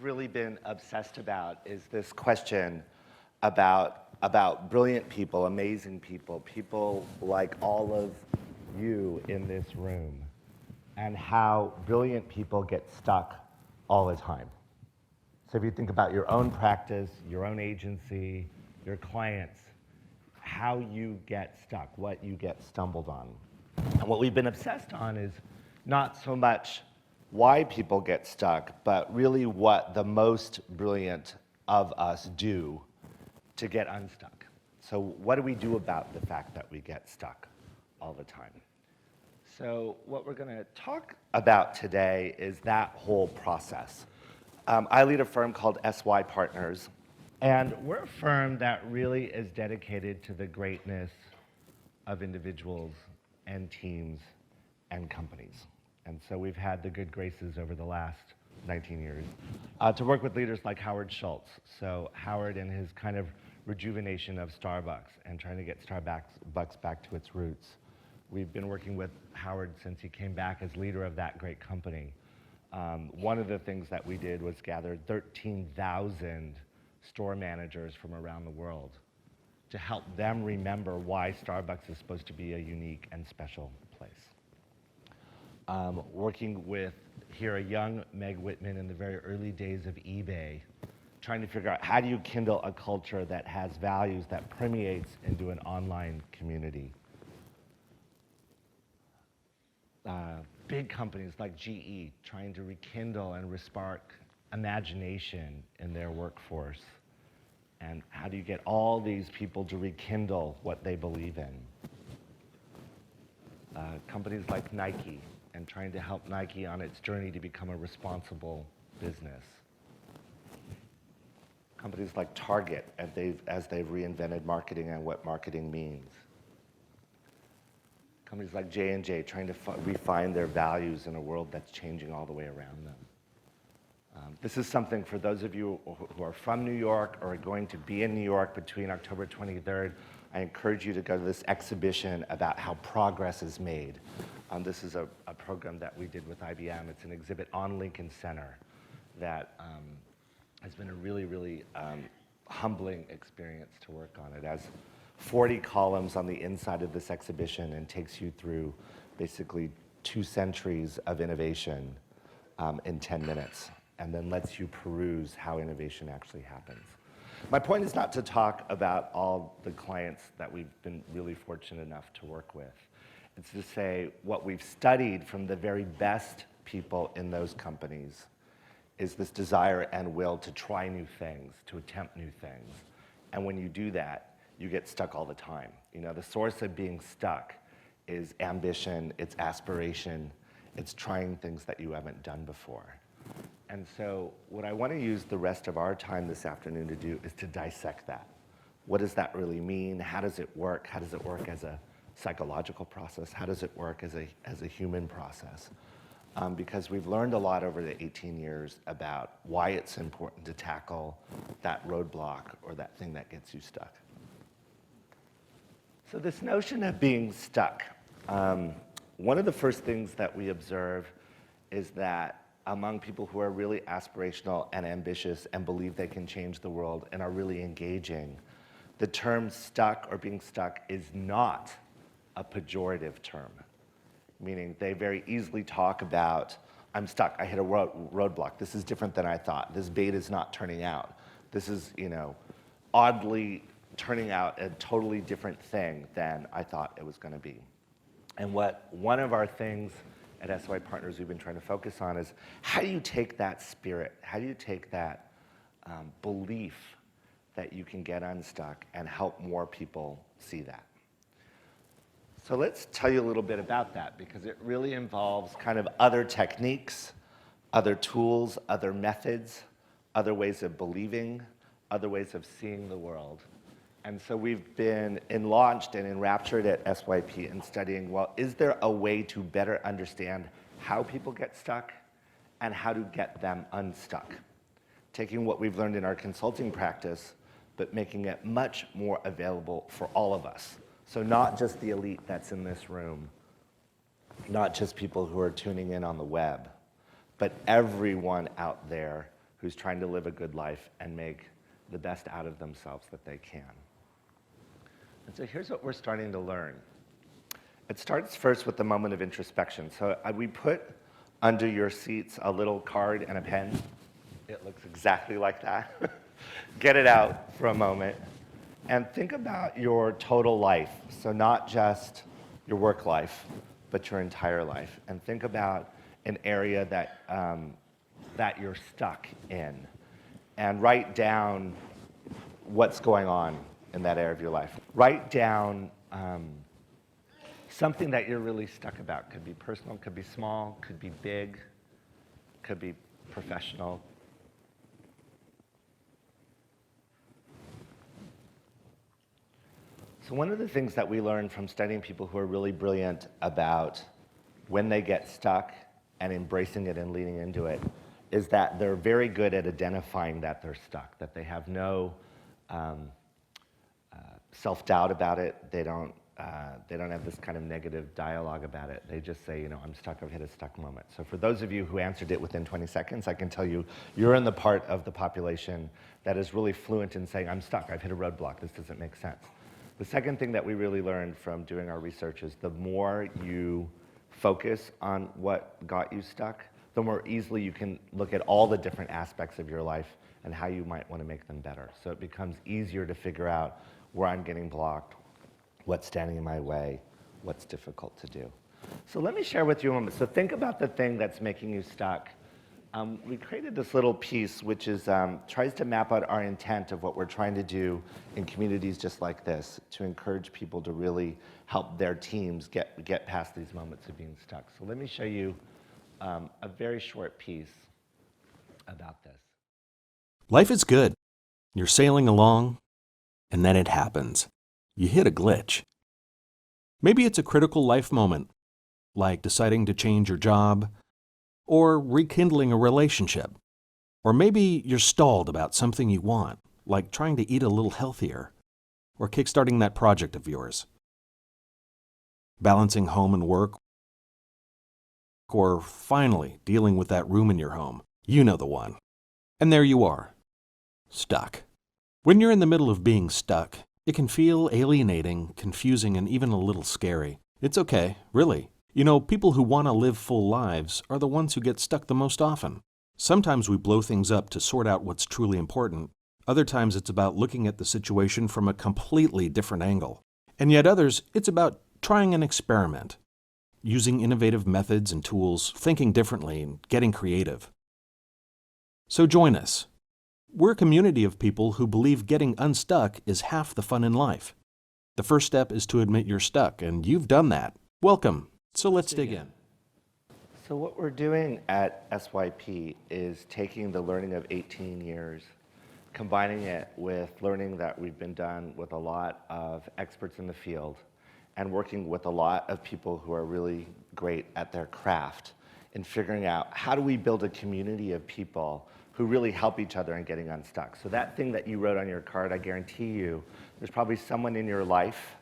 really been obsessed about is this question about brilliant people, amazing people, people like all of you in this room, and how brilliant people get stuck all the time. So if you think about your own practice, your own agency, your clients, how you get stuck, what you get stumbled on. And what we've been obsessed on is not so much why people get stuck, but really what the most brilliant of us do to get unstuck. So what do we do about the fact that we get stuck all the time? So what we're going to talk about today is that whole process. I lead a firm called SYPartners, and we're a firm that really is dedicated to the greatness of individuals and teams and companies. And so we've had the good graces over the last 19 years to work with leaders like Howard Schultz. So Howard and his kind of rejuvenation of Starbucks and trying to get Starbucks back to its roots. We've been working with Howard since he came back as leader of that great company. One of the things that we did was gather 13,000 store managers from around the world to help them remember why Starbucks is supposed to be a unique and special place. Working with here a young Meg Whitman in the very early days of eBay, trying to figure out how do you kindle a culture that has values that permeates into an online community. Big companies like GE trying to rekindle and respark imagination in their workforce. And how do you get all these people to rekindle what they believe in? Companies like Nike and trying to help Nike on its journey to become a responsible business. Companies like Target as they've reinvented marketing and what marketing means. Companies like J&J trying to refine their values in a world that's changing all the way around them. This is something for those of you who are from New York or are going to be in New York between October 23rd, I encourage you to go to this exhibition about how progress is made. This is a program that we did with IBM. It's an exhibit on Lincoln Center that has been a really, really humbling experience to work on. It has 40 columns on the inside of this exhibition and takes you through basically 2 centuries of innovation in 10 minutes, and then lets you peruse how innovation actually happens. My point is not to talk about all the clients that we've been really fortunate enough to work with. It's to say what we've studied from the very best people in those companies is this desire and will to try new things, to attempt new things. And when you do that, you get stuck all the time. You know, the source of being stuck is ambition, it's aspiration, it's trying things that you haven't done before. And so what I want to use the rest of our time this afternoon to do is to dissect that. What does that really mean? How does it work? How does it work as a psychological process? How does it work as a human process? Because we've learned a lot over the 18 years about why it's important to tackle that roadblock or that thing that gets you stuck. So this notion of being stuck, one of the first things that we observe is that among people who are really aspirational and ambitious and believe they can change the world and are really engaging, the term stuck or being stuck is not a pejorative term, meaning they very easily talk about, I'm stuck, I hit a roadblock, this is different than I thought, this bait is not turning out, this is, oddly turning out a totally different thing than I thought it was going to be. And what one of our things at SYPartners we've been trying to focus on is how do you take that spirit, how do you take that belief that you can get unstuck and help more people see that? So let's tell you a little bit about that because it really involves kind of other techniques, other tools, other methods, other ways of believing, other ways of seeing the world. And so we've been launched and enraptured at SYP in studying, well, is there a way to better understand how people get stuck and how to get them unstuck? Taking what we've learned in our consulting practice, but making it much more available for all of us. So not just the elite that's in this room, not just people who are tuning in on the web, but everyone out there who's trying to live a good life and make the best out of themselves that they can. And so here's what we're starting to learn. It starts first with the moment of introspection. So we put under your seats a little card and a pen. It looks exactly like that. Get it out for a moment and think about your total life. So not just your work life, but your entire life. And think about an area that you're stuck in. And write down what's going on in that area of your life. Write down something that you're really stuck about. Could be personal, could be small, could be big, could be professional. So one of the things that we learn from studying people who are really brilliant about when they get stuck and embracing it and leaning into it is that they're very good at identifying that they're stuck, that they have no self-doubt about it. They don't have this kind of negative dialogue about it. They just say, I'm stuck, I've hit a stuck moment. So for those of you who answered it within 20 seconds, I can tell you, you're in the part of the population that is really fluent in saying, I'm stuck, I've hit a roadblock, this doesn't make sense. The second thing that we really learned from doing our research is the more you focus on what got you stuck, the more easily you can look at all the different aspects of your life and how you might want to make them better. So it becomes easier to figure out where I'm getting blocked, what's standing in my way, what's difficult to do. So let me share with you a moment. So think about the thing that's making you stuck. We created this little piece which is tries to map out our intent of what we're trying to do in communities just like this to encourage people to really help their teams get past these moments of being stuck. So let me show you a very short piece about this. Life is good. You're sailing along, and then it happens. You hit a glitch. Maybe it's a critical life moment, like deciding to change your job, or rekindling a relationship. Or maybe you're stalled about something you want, like trying to eat a little healthier, or kickstarting that project of yours. Balancing home and work, or finally dealing with that room in your home. You know the one. And there you are, stuck. When you're in the middle of being stuck, it can feel alienating, confusing, and even a little scary. It's okay, really. People who want to live full lives are the ones who get stuck the most often. Sometimes we blow things up to sort out what's truly important. Other times it's about looking at the situation from a completely different angle. And yet others, it's about trying an experiment, using innovative methods and tools, thinking differently, and getting creative. So join us. We're a community of people who believe getting unstuck is half the fun in life. The first step is to admit you're stuck, and you've done that. Welcome. So let's dig in. So what we're doing at SYP is taking the learning of 18 years, combining it with learning that we've been done with a lot of experts in the field, and working with a lot of people who are really great at their craft in figuring out how do we build a community of people who really help each other in getting unstuck. So that thing that you wrote on your card, I guarantee you, there's probably someone in your life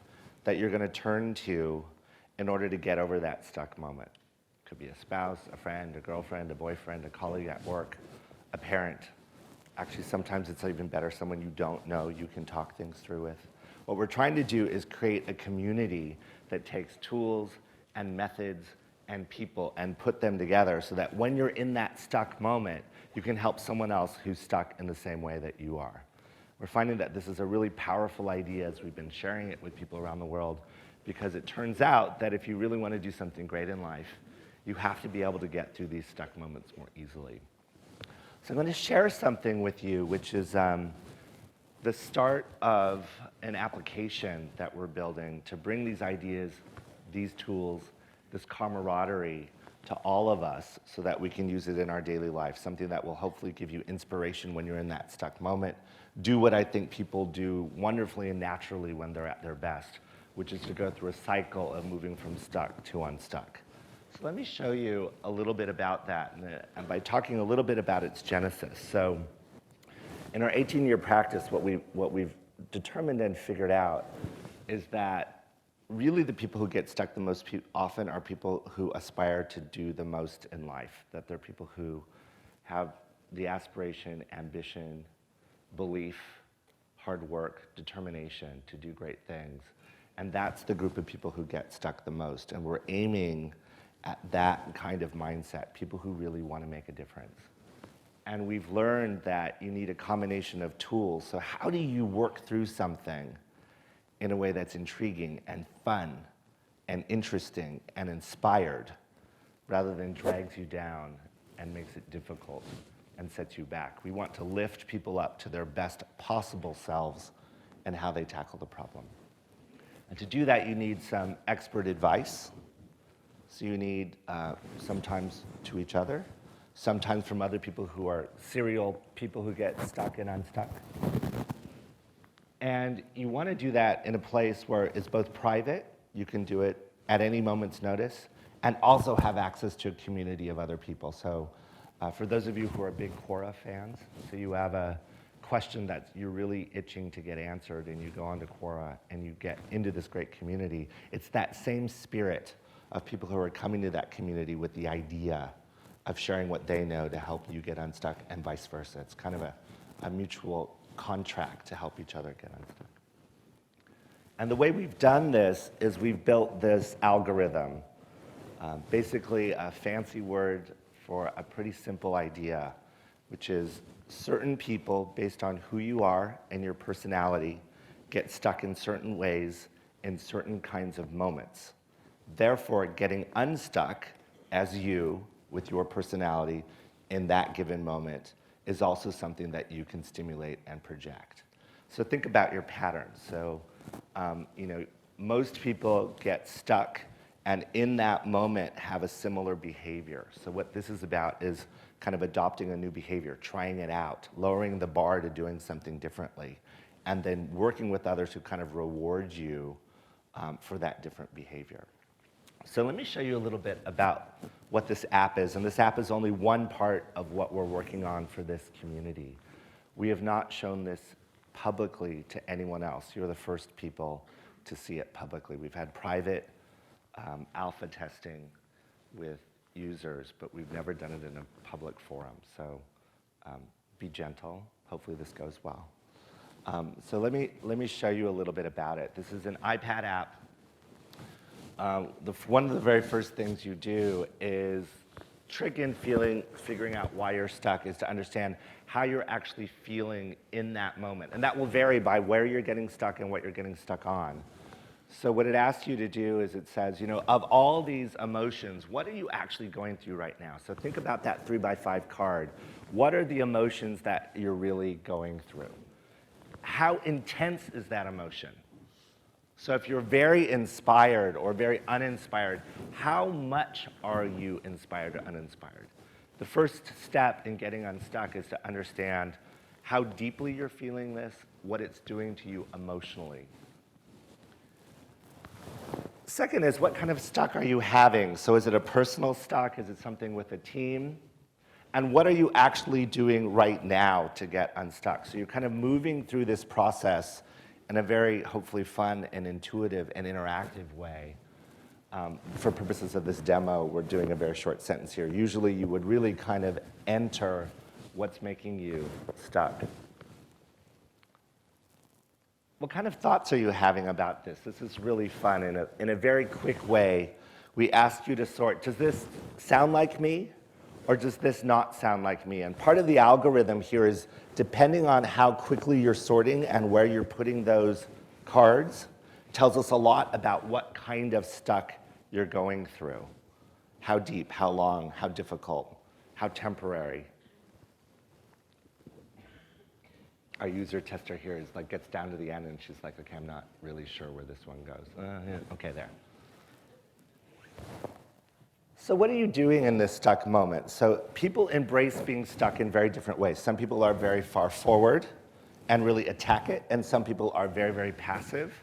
that you're going to turn to in order to get over that stuck moment. Could be a spouse, a friend, a girlfriend, a boyfriend, a colleague at work, a parent. Actually, sometimes it's even better, someone you don't know you can talk things through with. What we're trying to do is create a community that takes tools and methods and people and put them together so that when you're in that stuck moment, you can help someone else who's stuck in the same way that you are. We're finding that this is a really powerful idea as we've been sharing it with people around the world, because it turns out that if you really want to do something great in life, you have to be able to get through these stuck moments more easily. So I'm going to share something with you, which is the start of an application that we're building to bring these ideas, these tools, this camaraderie to all of us so that we can use it in our daily life, something that will hopefully give you inspiration when you're in that stuck moment. Do what I think people do wonderfully and naturally when they're at their best, which is to go through a cycle of moving from stuck to unstuck. So let me show you a little bit about that, and by talking a little bit about its genesis. So in our 18-year practice, what we've determined and figured out is that really the people who get stuck the most often are people who aspire to do the most in life, that they're people who have the aspiration, ambition, belief, hard work, determination to do great things. And that's the group of people who get stuck the most. And we're aiming at that kind of mindset, people who really want to make a difference. And we've learned that you need a combination of tools. So how do you work through something in a way that's intriguing and fun and interesting and inspired, rather than drags you down and makes it difficult and sets you back? We want to lift people up to their best possible selves and how they tackle the problem. And to do that, you need some expert advice. So you need sometimes to each other, sometimes from other people who are serial people who get stuck and unstuck. And you want to do that in a place where it's both private, you can do it at any moment's notice, and also have access to a community of other people. So for those of you who are big Quora fans, so you have a question that you're really itching to get answered, and you go onto Quora and you get into this great community, it's that same spirit of people who are coming to that community with the idea of sharing what they know to help you get unstuck, and vice versa. It's kind of a mutual contract to help each other get unstuck. And the way we've done this is we've built this algorithm, basically a fancy word for a pretty simple idea, which is certain people, based on who you are and your personality, get stuck in certain ways in certain kinds of moments. Therefore, getting unstuck as you, with your personality, in that given moment, is also something that you can stimulate and project. So think about your patterns. So, most people get stuck and in that moment have a similar behavior. So what this is about is kind of adopting a new behavior, trying it out, lowering the bar to doing something differently, and then working with others who kind of reward you for that different behavior. So let me show you a little bit about what this app is. And this app is only one part of what we're working on for this community. We have not shown this publicly to anyone else. You're the first people to see it publicly. We've had private alpha testing with users, but we've never done it in a public forum. So be gentle. Hopefully this goes well. So let me show you a little bit about it. This is an iPad app. One of the very first things you do is trick in figuring out why you're stuck, is to understand how you're actually feeling in that moment. And that will vary by where you're getting stuck and what you're getting stuck on. So what it asks you to do is it says, of all these emotions, what are you actually going through right now? So think about that 3x5 card. What are the emotions that you're really going through? How intense is that emotion? So if you're very inspired or very uninspired, how much are you inspired or uninspired? The first step in getting unstuck is to understand how deeply you're feeling this, what it's doing to you emotionally. Second is, what kind of stuck are you having? So is it a personal stuck? Is it something with a team? And what are you actually doing right now to get unstuck? So you're kind of moving through this process in a very, hopefully, fun and intuitive and interactive way. For purposes of this demo, we're doing a very short sentence here. Usually you would really kind of enter what's making you stuck. What kind of thoughts are you having about this? This is really fun. In a very quick way, we ask you to sort, does this sound like me, or does this not sound like me? And part of the algorithm here is, depending on how quickly you're sorting and where you're putting those cards, tells us a lot about what kind of stuck you're going through. How deep, how long, how difficult, how temporary. Our user tester here is gets down to the end and she's like, okay, I'm not really sure where this one goes. Yeah, okay, there. So what are you doing in this stuck moment? So people embrace being stuck in very different ways. Some people are very far forward and really attack it, and some people are very, very passive.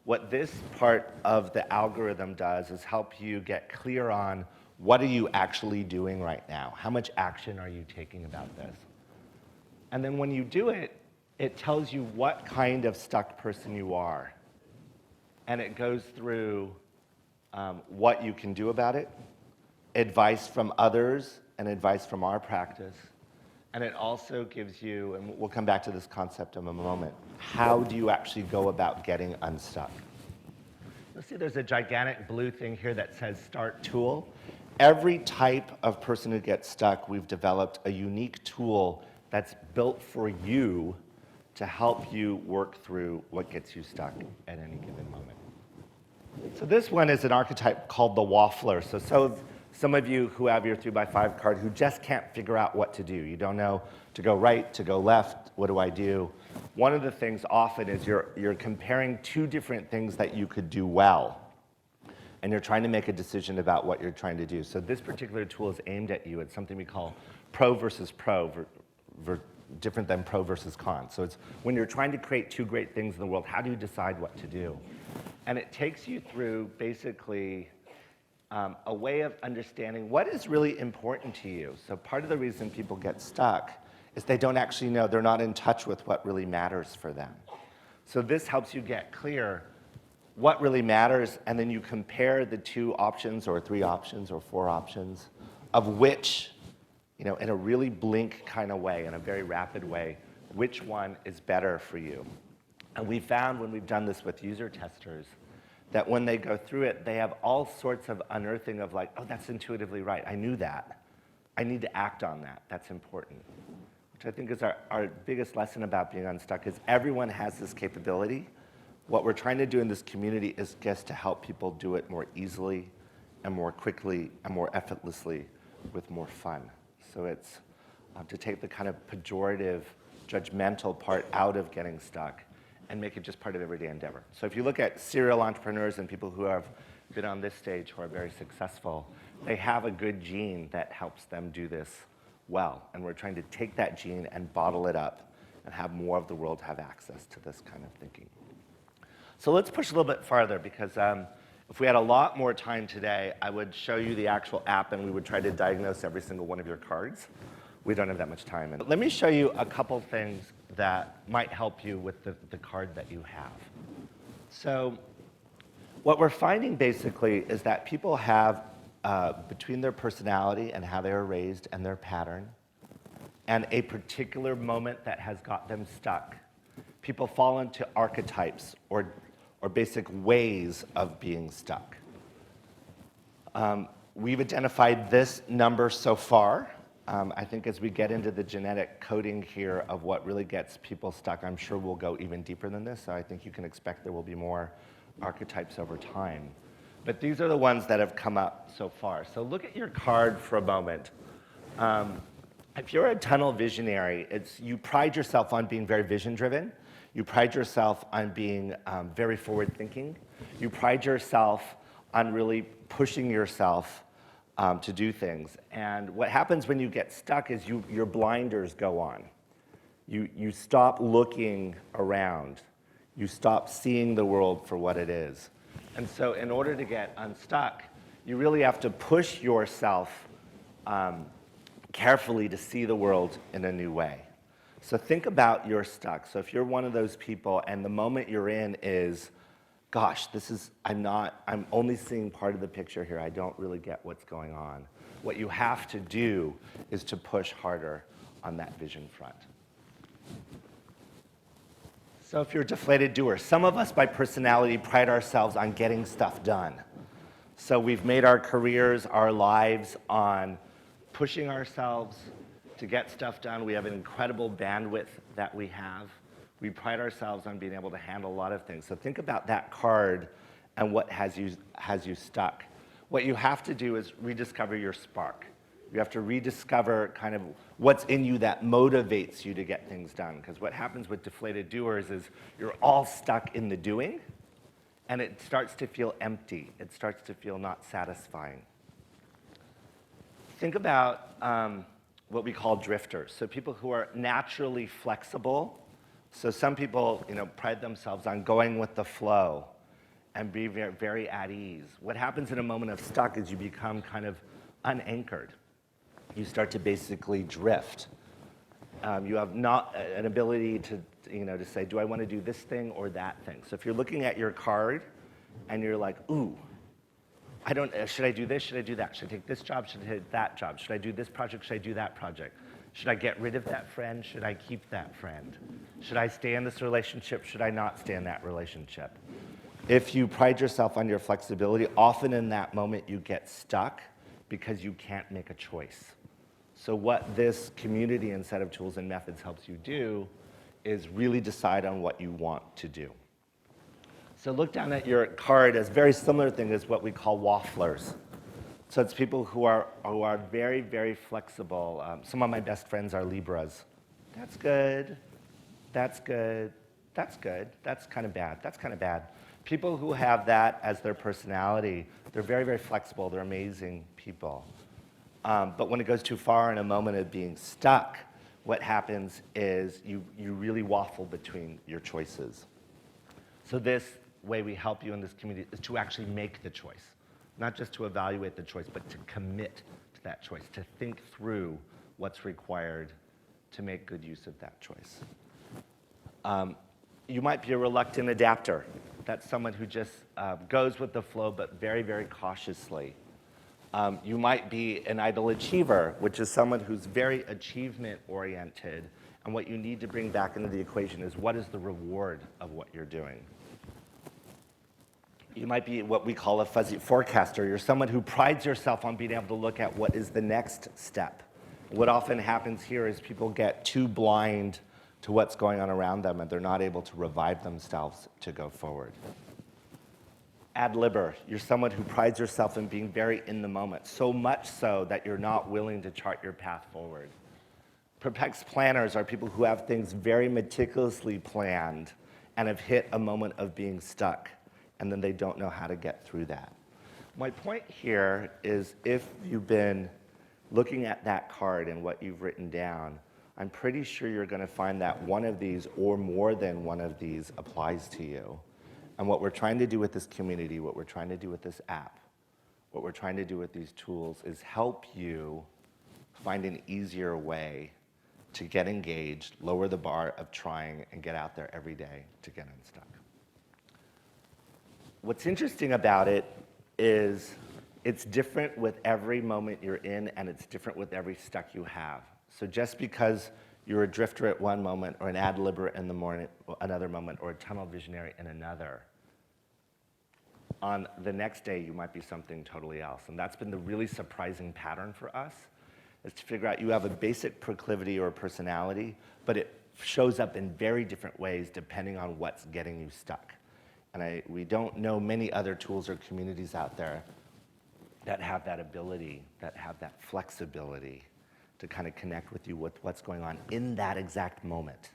What this part of the algorithm does is help you get clear on, what are you actually doing right now? How much action are you taking about this? And then when you do it, it tells you what kind of stuck person you are. And it goes through what you can do about it, advice from others, and advice from our practice, And it also gives you, and we'll come back to this concept in a moment, how do you actually go about getting unstuck? You'll see there's a gigantic blue thing here that says Start Tool. Every type of person who gets stuck, we've developed a unique tool that's built for you to help you work through what gets you stuck at any given moment. So this one is an archetype called the waffler. So some of you who have your 3x5 card who just can't figure out what to do. You don't know to go right, to go left, what do I do? One of the things often is you're comparing two different things that you could do well, and you're trying to make a decision about what you're trying to do. So this particular tool is aimed at you. It's something we call pro versus pro, different than pro versus con. So it's when you're trying to create two great things in the world, how do you decide what to do? And it takes you through basically a way of understanding what is really important to you. So part of the reason people get stuck is they don't actually know, they're not in touch with what really matters for them. So this helps you get clear what really matters, and then you compare the two options or three options or four options of which, in a really blink kind of way, in a very rapid way, which one is better for you. And we found when we've done this with user testers that when they go through it, they have all sorts of unearthing of like, oh, that's intuitively right. I knew that. I need to act on that. That's important. Which I think is our biggest lesson about being unstuck is everyone has this capability. What we're trying to do in this community is just to help people do it more easily and more quickly and more effortlessly with more fun. So it's to take the kind of pejorative, judgmental part out of getting stuck and make it just part of everyday endeavor. So if you look at serial entrepreneurs and people who have been on this stage who are very successful, they have a good gene that helps them do this well. And we're trying to take that gene and bottle it up and have more of the world have access to this kind of thinking. So let's push a little bit farther, because if we had a lot more time today, I would show you the actual app and we would try to diagnose every single one of your cards. We don't have that much time. And let me show you a couple things that might help you with the card that you have. So what we're finding basically is that people have, between their personality and how they were raised and their pattern, and a particular moment that has got them stuck, people fall into archetypes or basic ways of being stuck. We've identified this number so far. I think as we get into the genetic coding here of what really gets people stuck, I'm sure we'll go even deeper than this. So I think you can expect there will be more archetypes over time. But these are the ones that have come up so far. So look at your card for a moment. If you're a tunnel visionary, you pride yourself on being very vision-driven. You pride yourself on being very forward-thinking. You pride yourself on really pushing yourself to do things. And what happens when you get stuck is your blinders go on. You stop looking around. You stop seeing the world for what it is. And so in order to get unstuck, you really have to push yourself carefully to see the world in a new way. So think about you're stuck. So if you're one of those people and the moment you're in is, gosh, I'm only seeing part of the picture here. I don't really get what's going on. What you have to do is to push harder on that vision front. So if you're a deflated doer, some of us by personality pride ourselves on getting stuff done. So we've made our careers, our lives on pushing ourselves to get stuff done. We have an incredible bandwidth that we have. We pride ourselves on being able to handle a lot of things. So think about that card and what has you stuck. What you have to do is rediscover your spark. You have to rediscover kind of what's in you that motivates you to get things done. Because what happens with deflated doers is you're all stuck in the doing, and it starts to feel empty. It starts to feel not satisfying. Think about what we call drifters. So people who are naturally flexible. So some people, pride themselves on going with the flow and be very, very at ease. What happens in a moment of stuck is you become kind of unanchored. You start to basically drift. You have not an ability to say, do I want to do this thing or that thing? So if you're looking at your card and you're like, ooh, should I do this? Should I do that? Should I take this job? Should I take that job? Should I do this project? Should I do that project? Should I get rid of that friend? Should I keep that friend? Should I stay in this relationship? Should I not stay in that relationship? If you pride yourself on your flexibility, often in that moment you get stuck because you can't make a choice. So what this community and set of tools and methods helps you do is really decide on what you want to do. So look down at your card as very similar thing as what we call wafflers. So it's people who are very, very flexible. Some of my best friends are Libras. That's good. That's good. That's good. That's kind of bad. That's kind of bad. People who have that as their personality, they're very, very flexible. They're amazing people. But when it goes too far in a moment of being stuck, what happens is you really waffle between your choices. So this way we help you in this community is to actually make the choice. Not just to evaluate the choice, but to commit to that choice, to think through what's required to make good use of that choice. You might be a reluctant adapter. That's someone who just goes with the flow, but very, very cautiously. You might be an idle achiever, which is someone who's very achievement-oriented, and what you need to bring back into the equation is what is the reward of what you're doing. You might be what we call a fuzzy forecaster. You're someone who prides yourself on being able to look at what is the next step. What often happens here is people get too blind to what's going on around them, and they're not able to revive themselves to go forward. Ad-libber, you're someone who prides yourself in being very in the moment, so much so that you're not willing to chart your path forward. Perplexed planners are people who have things very meticulously planned and have hit a moment of being stuck, and then they don't know how to get through that. My point here is if you've been looking at that card and what you've written down, I'm pretty sure you're going to find that one of these or more than one of these applies to you. And what we're trying to do with this community, what we're trying to do with this app, what we're trying to do with these tools is help you find an easier way to get engaged, lower the bar of trying, and get out there every day to get unstuck. What's interesting about it is it's different with every moment you're in, and it's different with every stuck you have. So just because you're a drifter at one moment, or an ad-libber in the morning, another moment, or a tunnel visionary in another, on the next day you might be something totally else. And that's been the really surprising pattern for us, is to figure out you have a basic proclivity or personality, but it shows up in very different ways depending on what's getting you stuck. And we don't know many other tools or communities out there that have that ability, that have that flexibility to kind of connect with you with what's going on in that exact moment.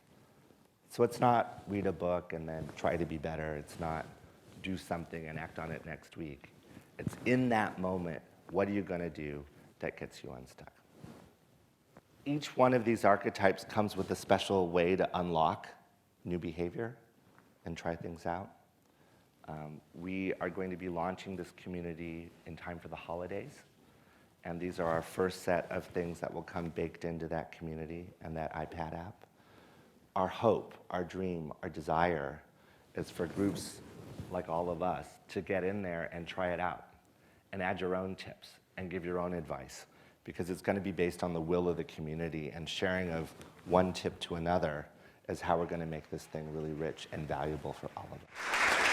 So it's not read a book and then try to be better. It's not do something and act on it next week. It's in that moment, what are you going to do that gets you unstuck? Each one of these archetypes comes with a special way to unlock new behavior and try things out. We are going to be launching this community in time for the holidays. And these are our first set of things that will come baked into that community and that iPad app. Our hope, our dream, our desire is for groups like all of us to get in there and try it out and add your own tips and give your own advice, because it's going to be based on the will of the community, and sharing of one tip to another is how we're going to make this thing really rich and valuable for all of us.